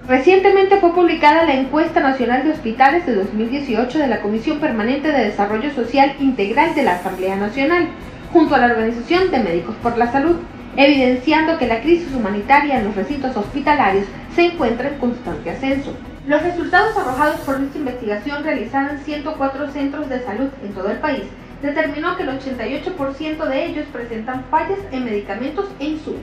Recientemente fue publicada la Encuesta Nacional de Hospitales de 2018 de la Comisión Permanente de Desarrollo Social Integral de la Asamblea Nacional, junto a la Organización de Médicos por la Salud, evidenciando que la crisis humanitaria en los recintos hospitalarios se encuentra en constante ascenso. Los resultados arrojados por esta investigación realizada en 104 centros de salud en todo el país determinó que el 88% de ellos presentan fallas en medicamentos e insumos,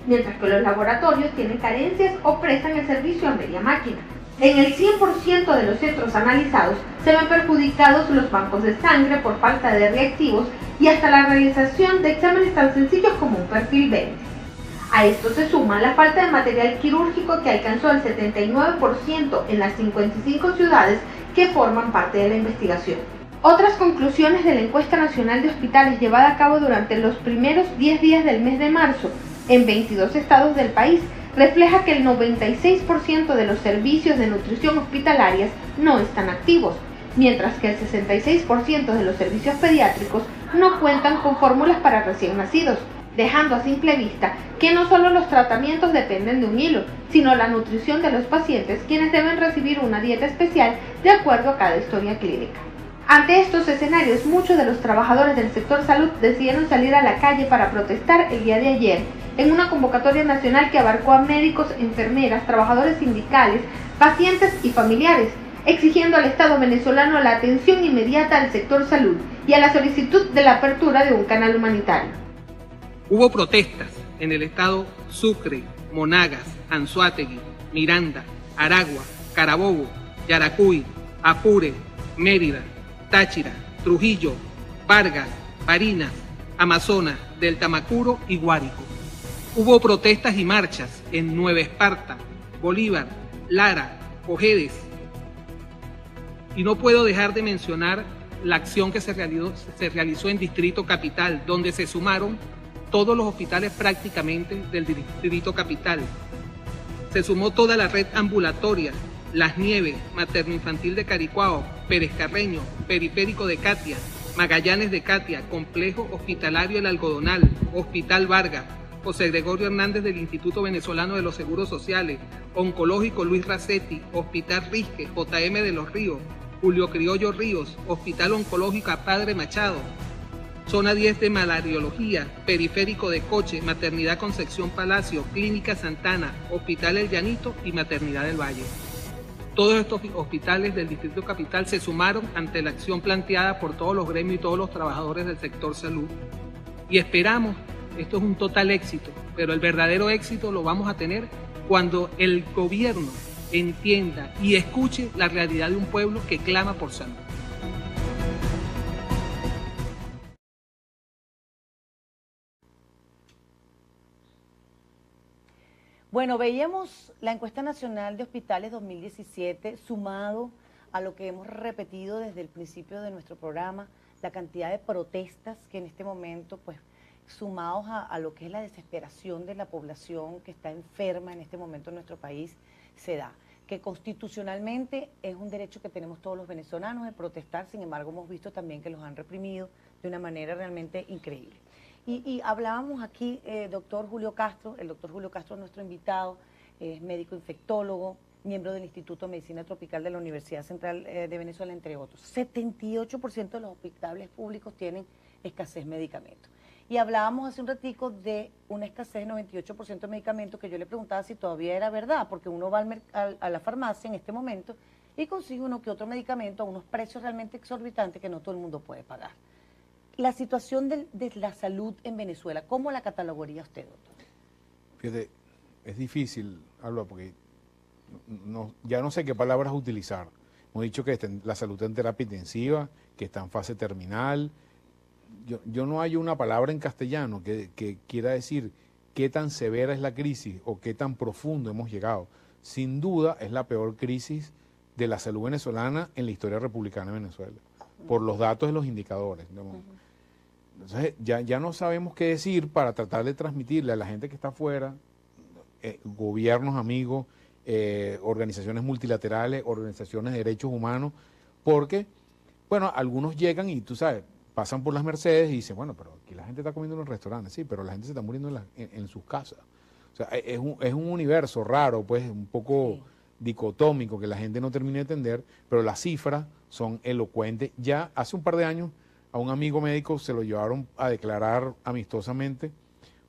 mientras que los laboratorios tienen carencias o prestan el servicio a media máquina. En el 100% de los centros analizados se ven perjudicados los bancos de sangre por falta de reactivos y hasta la realización de exámenes tan sencillos como un perfil 20. A esto se suma la falta de material quirúrgico que alcanzó el 79% en las 55 ciudades que forman parte de la investigación. Otras conclusiones de la Encuesta Nacional de Hospitales llevada a cabo durante los primeros 10 días del mes de marzo en 22 estados del país refleja que el 96% de los servicios de nutrición hospitalarias no están activos, mientras que el 66% de los servicios pediátricos no cuentan con fórmulas para recién nacidos, dejando a simple vista que no solo los tratamientos dependen de un hilo, sino la nutrición de los pacientes, quienes deben recibir una dieta especial de acuerdo a cada historia clínica. Ante estos escenarios, muchos de los trabajadores del sector salud decidieron salir a la calle para protestar el día de ayer en una convocatoria nacional que abarcó a médicos, enfermeras, trabajadores sindicales, pacientes y familiares, exigiendo al Estado venezolano la atención inmediata al sector salud y a la solicitud de la apertura de un canal humanitario. Hubo protestas en el estado Sucre, Monagas, Anzoátegui, Miranda, Aragua, Carabobo, Yaracuy, Apure, Mérida, Táchira, Trujillo, Vargas, Barinas, Amazonas, del Tamacuro y Guárico. Hubo protestas y marchas en Nueva Esparta, Bolívar, Lara, Cojedes. Y no puedo dejar de mencionar la acción que se realizó en Distrito Capital, donde se sumaron todos los hospitales prácticamente del Distrito Capital. Se sumó toda la red ambulatoria, Las Nieves, Materno Infantil de Caricuao, Pérez Carreño, Periférico de Catia, Magallanes de Catia, Complejo Hospitalario El Algodonal, Hospital Vargas, José Gregorio Hernández del Instituto Venezolano de los Seguros Sociales, Oncológico Luis Racetti, Hospital Risque, JM de los Ríos, Julio Criollo Ríos, Hospital Oncológico Padre Machado, Zona 10 de Malariología, Periférico de Coche, Maternidad Concepción Palacio, Clínica Santana, Hospital El Llanito y Maternidad del Valle. Todos estos hospitales del Distrito Capital se sumaron ante la acción planteada por todos los gremios y todos los trabajadores del sector salud. Y esperamos, esto es un total éxito, pero el verdadero éxito lo vamos a tener cuando el gobierno entienda y escuche la realidad de un pueblo que clama por salud. Bueno, veíamos la Encuesta Nacional de Hospitales 2017 sumado a lo que hemos repetido desde el principio de nuestro programa, la cantidad de protestas que en este momento, pues, sumados a lo que es la desesperación de la población que está enferma en este momento en nuestro país, se da. Que constitucionalmente es un derecho que tenemos todos los venezolanos de protestar, sin embargo hemos visto también que los han reprimido de una manera realmente increíble. Y hablábamos aquí, doctor Julio Castro, el doctor Julio Castro es nuestro invitado, es médico infectólogo, miembro del Instituto de Medicina Tropical de la Universidad Central de Venezuela, entre otros. 78% de los hospitales públicos tienen escasez de medicamentos. Y hablábamos hace un ratico de una escasez de 98% de medicamentos, que yo le preguntaba si todavía era verdad, porque uno va a la farmacia en este momento y consigue uno que otro medicamento a unos precios realmente exorbitantes que no todo el mundo puede pagar. La situación de la salud en Venezuela, ¿cómo la catalogaría usted, doctor? Fíjate, es difícil hablar porque ya no sé qué palabras utilizar. Hemos dicho que la salud está en terapia intensiva, que está en fase terminal. Yo no hay una palabra en castellano que quiera decir qué tan severa es la crisis o qué tan profundo hemos llegado. Sin duda es la peor crisis de la salud venezolana en la historia republicana de Venezuela, por los datos de los indicadores. Entonces ya no sabemos qué decir para tratar de transmitirle a la gente que está afuera, gobiernos amigos, organizaciones multilaterales, organizaciones de derechos humanos, porque, bueno, algunos llegan y tú sabes, pasan por las Mercedes y dicen, bueno, pero aquí la gente está comiendo en los restaurantes, sí, pero la gente se está muriendo en sus casas. O sea, es un universo raro, pues, un poco Sí. dicotómico que la gente no termina de entender, pero las cifras son elocuentes. Ya hace un par de años a un amigo médico se lo llevaron a declarar amistosamente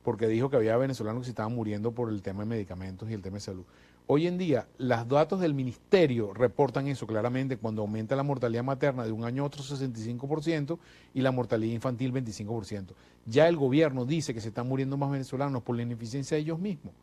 porque dijo que había venezolanos que se estaban muriendo por el tema de medicamentos y el tema de salud. Hoy en día, los datos del ministerio reportan eso claramente cuando aumenta la mortalidad materna de un año a otro 65% y la mortalidad infantil 25%. Ya el gobierno dice que se están muriendo más venezolanos por la ineficiencia de ellos mismos.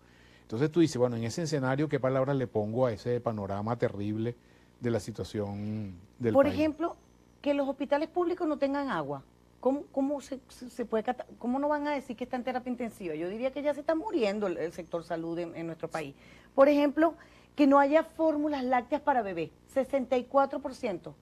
Entonces tú dices, bueno, en ese escenario, ¿qué palabras le pongo a ese panorama terrible de la situación del Por país? ejemplo, que los hospitales públicos no tengan agua. ¿Cómo se puede cómo no van a decir que está en terapia intensiva? Yo diría que ya se está muriendo el sector salud en nuestro país. Por ejemplo, que no haya fórmulas lácteas para bebés, 64%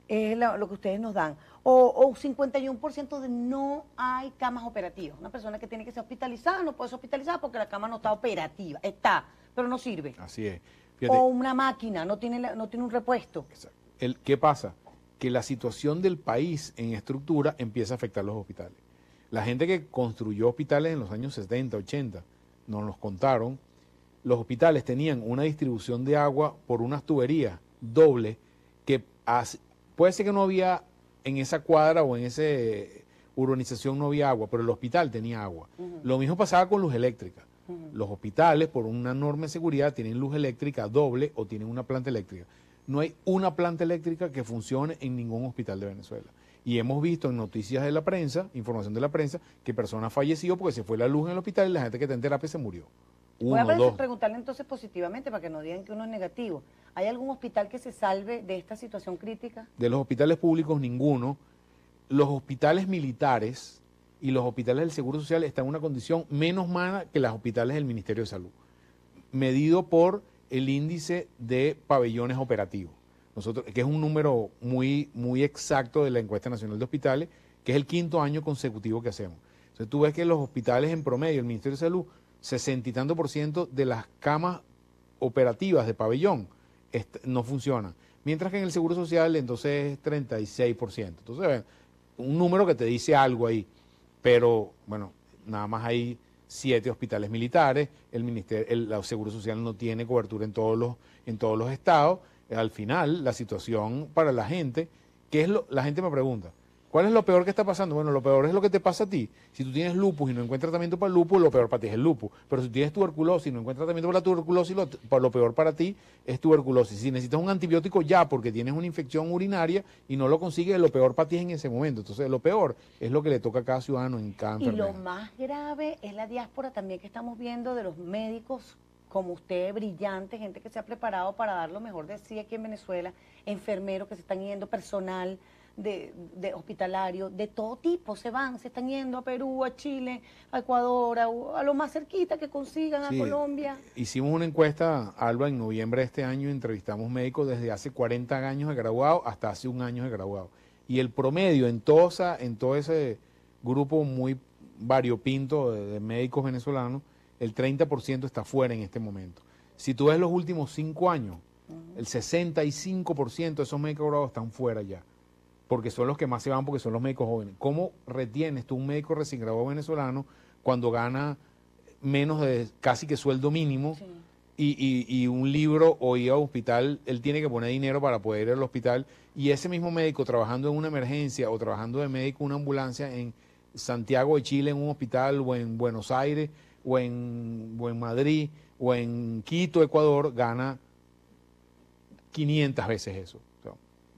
es lo que ustedes nos dan, o 51% de no hay camas operativas. Una persona que tiene que ser hospitalizada no puede ser hospitalizada porque la cama no está operativa, está, pero no sirve. Así es. Fíjate, O una máquina, no tiene un repuesto. exacto. ¿Qué pasa? Que la situación del país en estructura empieza a afectar los hospitales. La gente que construyó hospitales en los años 70, 80, nos los contaron, los hospitales tenían una distribución de agua por unas tuberías doble que puede ser que no había en esa cuadra o en esa urbanización no había agua, pero el hospital tenía agua. Lo mismo pasaba con luz eléctrica. Los hospitales, por una enorme seguridad, tienen luz eléctrica doble o tienen una planta eléctrica. No hay una planta eléctrica que funcione en ningún hospital de Venezuela. Y hemos visto en noticias de la prensa, información de la prensa, que personas fallecido porque se fue la luz en el hospital y la gente que está en terapia se murió. Voy a Dos. preguntarle entonces positivamente para que no digan que uno es negativo. ¿Hay algún hospital que se salve de esta situación crítica? De los hospitales públicos, ninguno. Los hospitales militares y los hospitales del Seguro Social están en una condición menos mala que los hospitales del Ministerio de Salud, medido por el índice de pabellones operativos, que es un número muy, muy exacto de la encuesta nacional de hospitales, que es el 5º año consecutivo que hacemos. Entonces tú ves que los hospitales en promedio, el Ministerio de Salud, 60 y tanto % de las camas operativas de pabellón no funcionan, mientras que en el Seguro Social entonces es 36%. Entonces, un número que te dice algo ahí, pero bueno, nada más hay 7 hospitales militares, el Seguro Social no tiene cobertura en todos los estados. Al final, la situación para la gente, la gente me pregunta, ¿cuál es lo peor que está pasando? Bueno, lo peor es lo que te pasa a ti. Si tú tienes lupus y no encuentras tratamiento para el lupus, lo peor para ti es el lupus. Pero si tienes tuberculosis y no encuentras tratamiento para la tuberculosis, lo peor para ti es tuberculosis. Si necesitas un antibiótico ya porque tienes una infección urinaria y no lo consigues, lo peor para ti es en ese momento. Entonces, lo peor es lo que le toca a cada ciudadano en cada Y enfermedad. lo más grave es la diáspora también que estamos viendo de los médicos como usted, brillante, gente que se ha preparado para dar lo mejor de sí aquí en Venezuela, enfermeros que se están yendo, personal de hospitalario, de todo tipo, se están yendo a Perú, a Chile, a Ecuador, a lo más cerquita que consigan, Sí, a Colombia. Hicimos una encuesta, Alba, en noviembre de este año, entrevistamos médicos desde hace 40 años de graduado hasta hace un año de graduado. Y el promedio en todo ese grupo muy variopinto de médicos venezolanos, el 30% está fuera en este momento. Si tú ves los últimos 5 años, el 65% de esos médicos graduados están fuera ya, porque son los que más se van, porque son los médicos jóvenes. ¿Cómo retienes tú un médico recién graduado venezolano cuando gana menos de casi que sueldo mínimo? Sí. Y un libro o ir a un hospital, él tiene que poner dinero para poder ir al hospital, y ese mismo médico trabajando en una emergencia o trabajando de médico en una ambulancia en Santiago de Chile en un hospital, o en Buenos Aires, o en Madrid, o en Quito, Ecuador, gana 500 veces eso, o sea,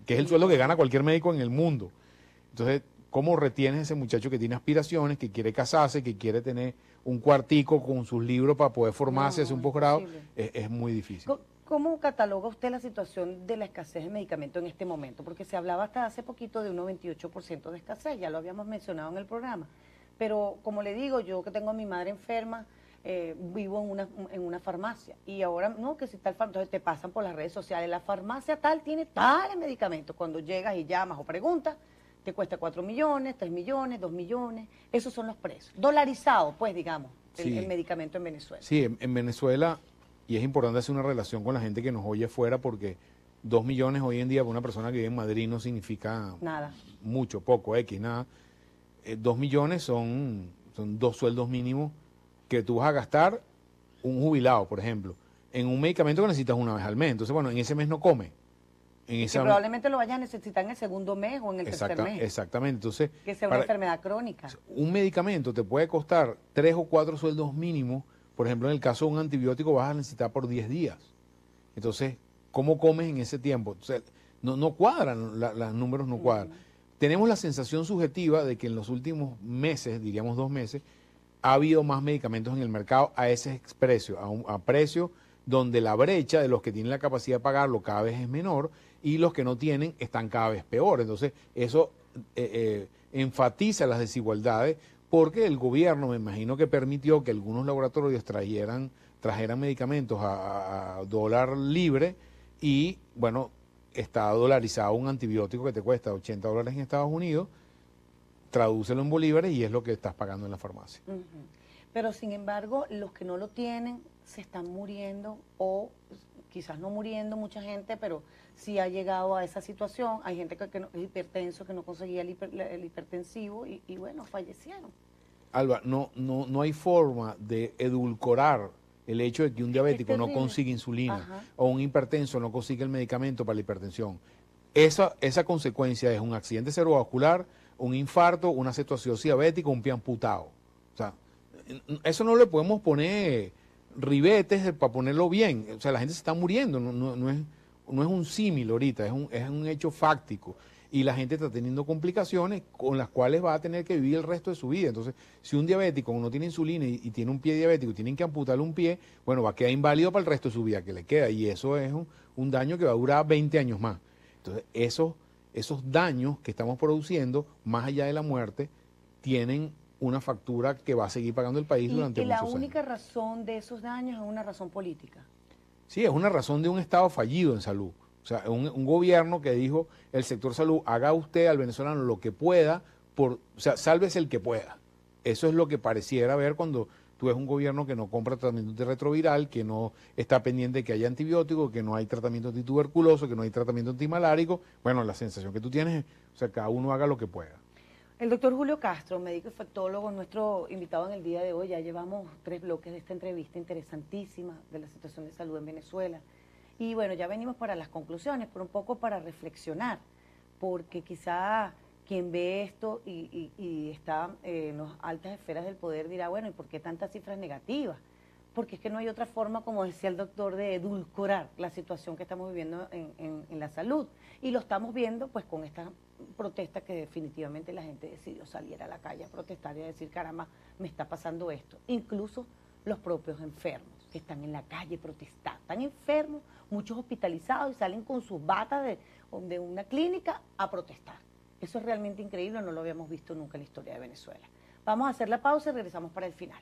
que es el sueldo que gana cualquier médico en el mundo. Entonces, ¿cómo retienes a ese muchacho que tiene aspiraciones, que quiere casarse, que quiere tener un cuartico con sus libros para poder formarse, hacer un posgrado? Es muy difícil. ¿Cómo cataloga usted la situación de la escasez de medicamentos en este momento? Porque se hablaba hasta hace poquito de un 98% de escasez, ya lo habíamos mencionado en el programa. Pero como le digo, yo que tengo a mi madre enferma, vivo en una farmacia y ahora no, que si tal farmacia, entonces te pasan por las redes sociales, la farmacia tal tiene tales medicamentos. Cuando llegas y llamas o preguntas, te cuesta 4 millones, 3 millones, 2 millones, esos son los precios. Dolarizados, pues digamos, el medicamento en Venezuela. Sí, en Venezuela, y es importante hacer una relación con la gente que nos oye fuera, porque 2 millones hoy en día para una persona que vive en Madrid no significa nada, mucho, poco, X, nada. 2 millones son 2 sueldos mínimos que tú vas a gastar un jubilado, por ejemplo, en un medicamento que necesitas una vez al mes. Entonces, bueno, en ese mes no come. Que probablemente lo vayas a necesitar en el segundo mes o en el tercer mes. Exactamente. Entonces, que sea una enfermedad crónica. Un medicamento te puede costar 3 o 4 sueldos mínimos. Por ejemplo, en el caso de un antibiótico vas a necesitar por 10 días. Entonces, ¿cómo comes en ese tiempo? Entonces, no cuadran, los números no cuadran. Tenemos la sensación subjetiva de que en los últimos meses, diríamos 2 meses, ha habido más medicamentos en el mercado a ese precio, a precio donde la brecha de los que tienen la capacidad de pagarlo cada vez es menor y los que no tienen están cada vez peor. Entonces, eso enfatiza las desigualdades porque el gobierno, me imagino que permitió que algunos laboratorios trajeran medicamentos a dólar libre y, bueno, está dolarizado un antibiótico que te cuesta $80 en Estados Unidos, tradúcelo en bolívares y es lo que estás pagando en la farmacia. Pero, sin embargo, los que no lo tienen se están muriendo o quizás no muriendo mucha gente, pero sí ha llegado a esa situación. Hay gente que no, es hipertenso, que no conseguía el hipertensivo y bueno, fallecieron. Alba, no hay forma de edulcorar el hecho de que un diabético no consigue insulina o un hipertenso no consigue el medicamento para la hipertensión. Esa consecuencia es un accidente cerebrovascular, un infarto, una cetoacidosis diabética, un pie amputado. O sea, eso no le podemos poner ribetes para ponerlo bien. O sea, la gente se está muriendo, no es un símil ahorita, es un hecho fáctico. Y la gente está teniendo complicaciones con las cuales va a tener que vivir el resto de su vida. Entonces, si un diabético no tiene insulina y tiene un pie diabético y tienen que amputarle un pie, bueno, va a quedar inválido para el resto de su vida que le queda. Y eso es un daño que va a durar 20 años más. Entonces, esos daños que estamos produciendo, más allá de la muerte, tienen una factura que va a seguir pagando el país durante muchos años. ¿Y la única razón de esos daños es una razón política? Sí, es una razón de un Estado fallido en salud. O sea, un gobierno que dijo, el sector salud, haga usted al venezolano lo que pueda, o sea, sálvese el que pueda. Eso es lo que pareciera ver cuando tú ves un gobierno que no compra tratamiento antirretroviral, que no está pendiente de que haya antibióticos, que no hay tratamiento antituberculoso, que no hay tratamiento antimalárico. Bueno, la sensación que tú tienes es, o sea, cada uno haga lo que pueda. El doctor Julio Castro, médico infectólogo, nuestro invitado en el día de hoy. Ya llevamos 3 bloques de esta entrevista interesantísima de la situación de salud en Venezuela. Y bueno, ya venimos para las conclusiones, pero un poco para reflexionar, porque quizá quien ve esto y está en las altas esferas del poder dirá, bueno, ¿y por qué tantas cifras negativas? Porque es que no hay otra forma, como decía el doctor, de edulcorar la situación que estamos viviendo en la salud. Y lo estamos viendo pues con esta protesta que definitivamente la gente decidió salir a la calle a protestar y a decir, caramba, me está pasando esto. Incluso los propios enfermos que están en la calle protestando, están enfermos, muchos hospitalizados y salen con sus batas de una clínica a protestar. Eso es realmente increíble, no lo habíamos visto nunca en la historia de Venezuela. Vamos a hacer la pausa y regresamos para el final.